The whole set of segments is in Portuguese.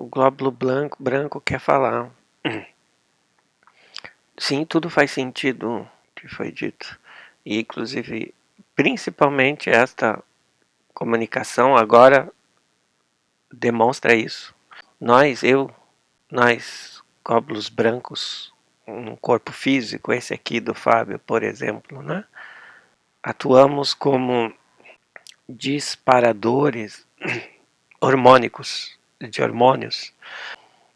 o glóbulo branco quer falar. Sim, tudo faz sentido que foi dito. E, inclusive, principalmente esta comunicação agora demonstra isso. Nós, glóbulos brancos, um corpo físico, esse aqui do Fábio, por exemplo, né? Atuamos como disparadores hormônicos, de hormônios,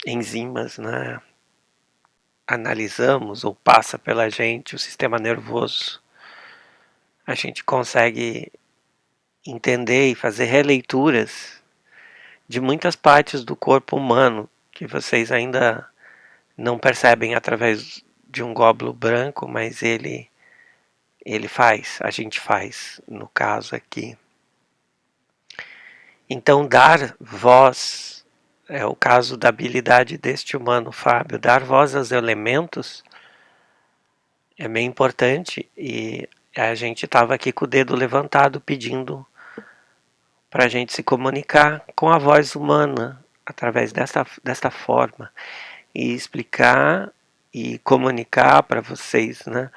enzimas, né? Analisamos ou passa pela gente o sistema nervoso. A gente consegue entender e fazer releituras de muitas partes do corpo humano que vocês ainda não percebem através de um glóbulo branco, mas ele faz, a gente faz, no caso aqui. Então, dar voz, é o caso da habilidade deste humano, Fábio, dar voz aos elementos é bem importante, e a gente estava aqui com o dedo levantado pedindo para a gente se comunicar com a voz humana através desta forma e explicar e comunicar para vocês, né,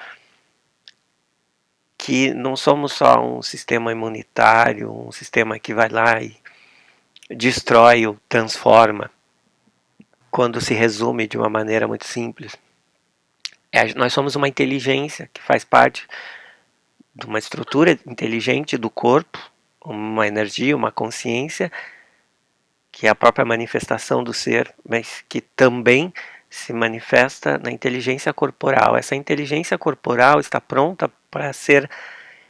que não somos só um sistema imunitário, um sistema que vai lá e destrói ou transforma, quando se resume de uma maneira muito simples. Nós somos uma inteligência que faz parte de uma estrutura inteligente do corpo, uma energia, uma consciência, que é a própria manifestação do ser, mas que também se manifesta na inteligência corporal. Essa inteligência corporal está pronta para ser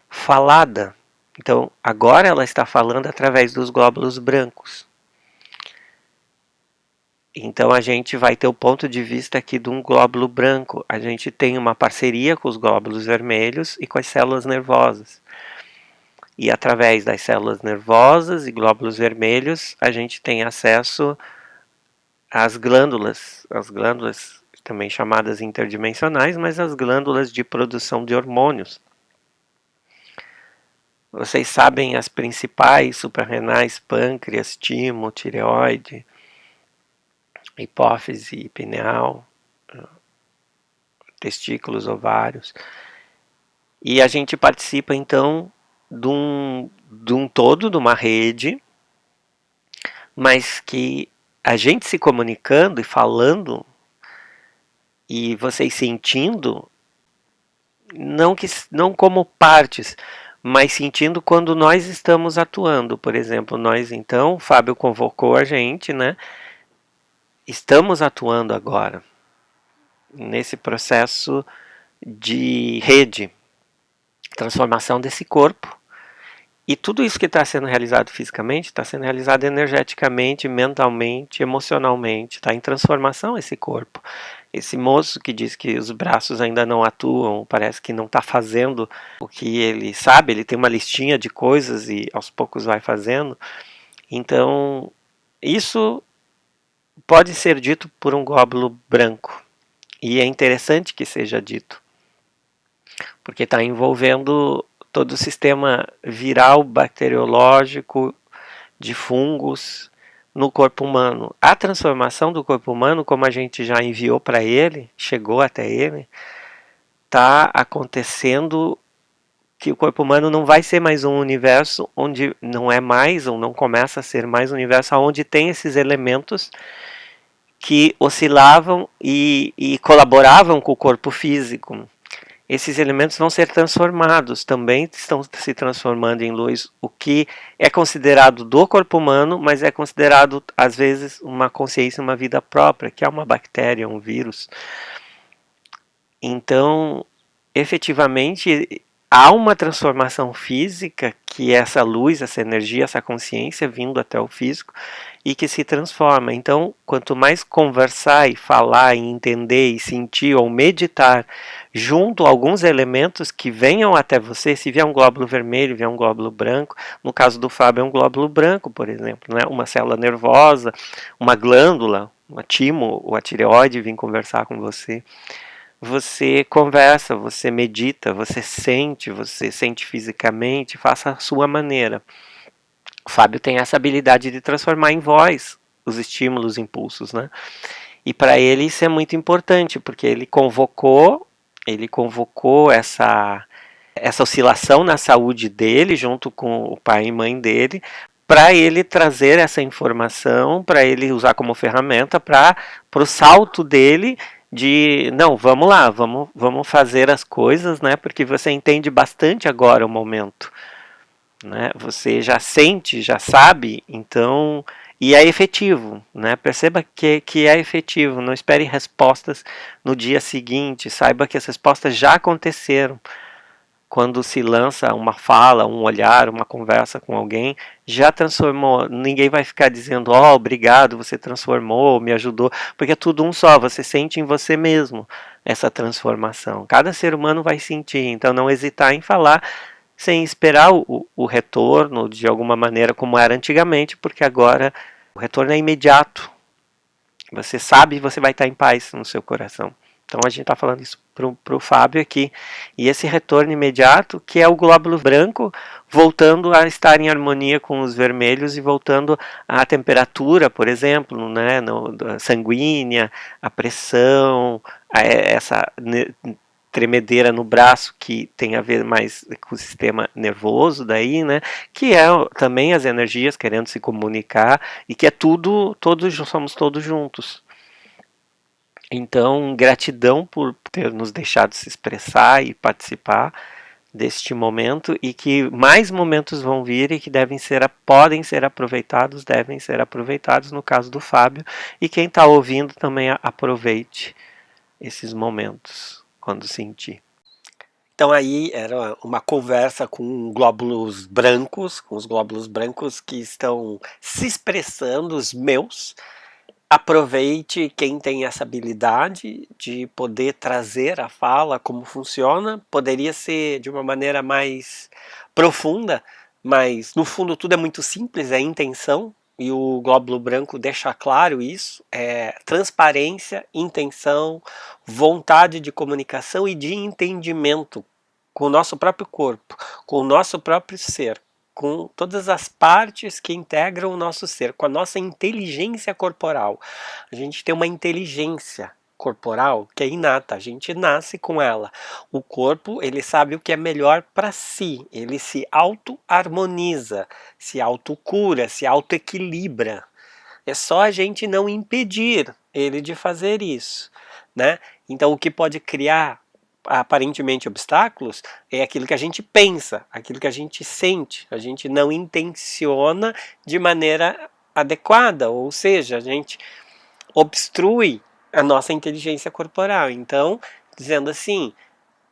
falada. Então, agora ela está falando através dos glóbulos brancos. Então, a gente vai ter o ponto de vista aqui de um glóbulo branco. A gente tem uma parceria com os glóbulos vermelhos e com as células nervosas. E através das células nervosas e glóbulos vermelhos, a gente tem acesso às glândulas também chamadas interdimensionais, mas as glândulas de produção de hormônios. Vocês sabem as principais suprarrenais: pâncreas, timo, tireoide, hipófise pineal, testículos, ovários. E a gente participa então de um todo, de uma rede, mas que a gente se comunicando e falando e vocês sentindo, não como partes, mas sentindo quando nós estamos atuando. Por exemplo, nós então, o Fábio convocou a gente, né? Estamos atuando agora nesse processo de rede, transformação desse corpo. E tudo isso que está sendo realizado fisicamente, está sendo realizado energeticamente, mentalmente, emocionalmente. Está em transformação esse corpo. Esse moço que diz que os braços ainda não atuam, parece que não está fazendo o que ele sabe, ele tem uma listinha de coisas e aos poucos vai fazendo. Então, isso pode ser dito por um glóbulo branco. E é interessante que seja dito, porque está envolvendo todo o sistema viral, bacteriológico, de fungos no corpo humano. A transformação do corpo humano, como a gente já enviou para ele, chegou até ele, está acontecendo, que o corpo humano não vai ser mais um universo onde não é mais, ou não começa a ser mais um universo onde tem esses elementos que oscilavam e colaboravam com o corpo físico. Esses elementos vão ser transformados, também estão se transformando em luz, o que é considerado do corpo humano, mas é considerado, às vezes, uma consciência, uma vida própria, que é uma bactéria, um vírus. Então, efetivamente, há uma transformação física, que é essa luz, essa energia, essa consciência vindo até o físico, e que se transforma. Então, quanto mais conversar e falar e entender e sentir ou meditar junto a alguns elementos que venham até você, se vier um glóbulo vermelho, vier um glóbulo branco, no caso do Fábio é um glóbulo branco, por exemplo, né? Uma célula nervosa, uma glândula, uma timo ou a tireoide vir conversar com você. Você conversa, você medita, você sente fisicamente, faça a sua maneira. O Fábio tem essa habilidade de transformar em voz os estímulos, impulsos, né? E para ele isso é muito importante, porque ele convocou essa oscilação na saúde dele, junto com o pai e mãe dele, para ele trazer essa informação, para ele usar como ferramenta para o salto dele de, não, vamos lá, vamos fazer as coisas, né? Porque você entende bastante agora o momento, né? Você já sente, já sabe, então e é efetivo, né? Perceba que é efetivo. Não espere respostas no dia seguinte. Saiba que as respostas já aconteceram. Quando se lança uma fala, um olhar, uma conversa com alguém, já transformou. Ninguém vai ficar dizendo, ó, obrigado, você transformou, me ajudou, porque é tudo um só. Você sente em você mesmo essa transformação. Cada ser humano vai sentir. Então, não hesitar em falar sem esperar o retorno de alguma maneira como era antigamente, porque agora o retorno é imediato. Você sabe e você vai estar em paz no seu coração. Então a gente está falando isso para o Fábio aqui. E esse retorno imediato, que é o glóbulo branco voltando a estar em harmonia com os vermelhos e voltando à temperatura, por exemplo, né, sanguínea, a pressão, essa tremedeira no braço que tem a ver mais com o sistema nervoso daí, né, que é também as energias querendo se comunicar e que é tudo, somos todos juntos. Então, gratidão por ter nos deixado se expressar e participar deste momento e que mais momentos vão vir e que podem ser aproveitados, devem ser aproveitados no caso do Fábio, e quem está ouvindo também aproveite esses momentos quando sentir. Então aí era uma conversa com glóbulos brancos, com os glóbulos brancos que estão se expressando, os meus. Aproveite quem tem essa habilidade de poder trazer a fala, como funciona. Poderia ser de uma maneira mais profunda, mas no fundo tudo é muito simples, é intenção. E o glóbulo branco deixa claro isso, é transparência, intenção, vontade de comunicação e de entendimento com o nosso próprio corpo, com o nosso próprio ser, com todas as partes que integram o nosso ser, com a nossa inteligência corporal. A gente tem uma inteligência corporal que é inata, a gente nasce com ela. O corpo, ele sabe o que é melhor para si, ele se auto-harmoniza, se auto-cura, se auto-equilibra. É só a gente não impedir ele de fazer isso, né? Então o que pode criar aparentemente obstáculos é aquilo que a gente pensa, aquilo que a gente sente, a gente não intenciona de maneira adequada, ou seja, a gente obstrui a nossa inteligência corporal. Então, dizendo assim,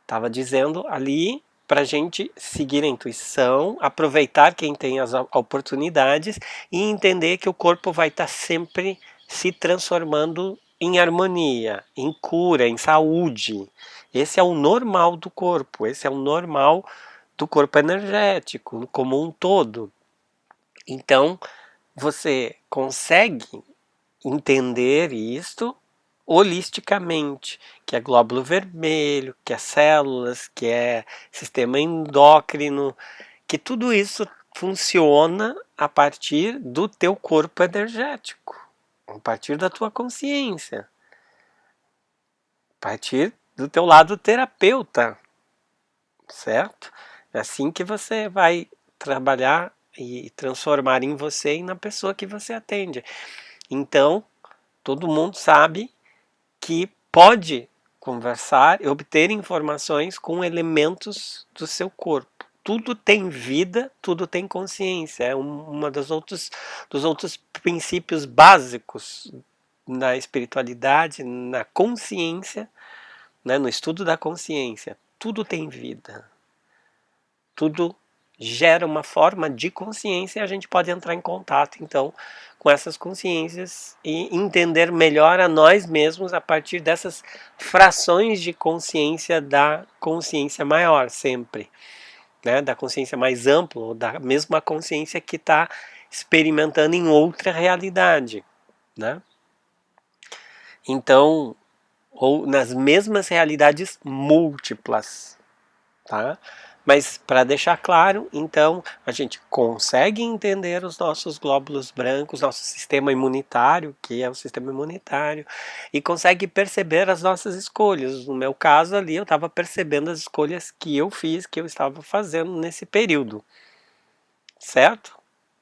estava dizendo ali para a gente seguir a intuição, aproveitar quem tem as oportunidades e entender que o corpo vai estar sempre se transformando em harmonia, em cura, em saúde. Esse é o normal do corpo, esse é o normal do corpo energético como um todo. Então, você consegue entender isto holisticamente, que é glóbulo vermelho, que é células, que é sistema endócrino, que tudo isso funciona a partir do teu corpo energético, a partir da tua consciência, a partir do teu lado terapeuta, certo? É assim que você vai trabalhar e transformar em você e na pessoa que você atende. Então, todo mundo sabe que pode conversar e obter informações com elementos do seu corpo. Tudo tem vida, tudo tem consciência. É uma dos outros princípios básicos na espiritualidade, na consciência, né, no estudo da consciência. Tudo tem vida. Tudo gera uma forma de consciência e a gente pode entrar em contato, então, com essas consciências e entender melhor a nós mesmos a partir dessas frações de consciência da consciência maior, sempre, né? Da consciência mais ampla, ou da mesma consciência que está experimentando em outra realidade, né? Então, ou nas mesmas realidades múltiplas, tá? Mas para deixar claro, então, a gente consegue entender os nossos glóbulos brancos, nosso sistema imunitário, que é o sistema imunitário, e consegue perceber as nossas escolhas. No meu caso ali, eu estava percebendo as escolhas que eu fiz, que eu estava fazendo nesse período, certo?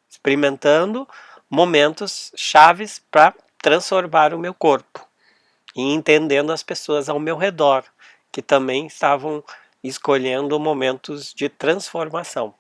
Experimentando momentos chaves para transformar o meu corpo e entendendo as pessoas ao meu redor, que também estavam escolhendo momentos de transformação.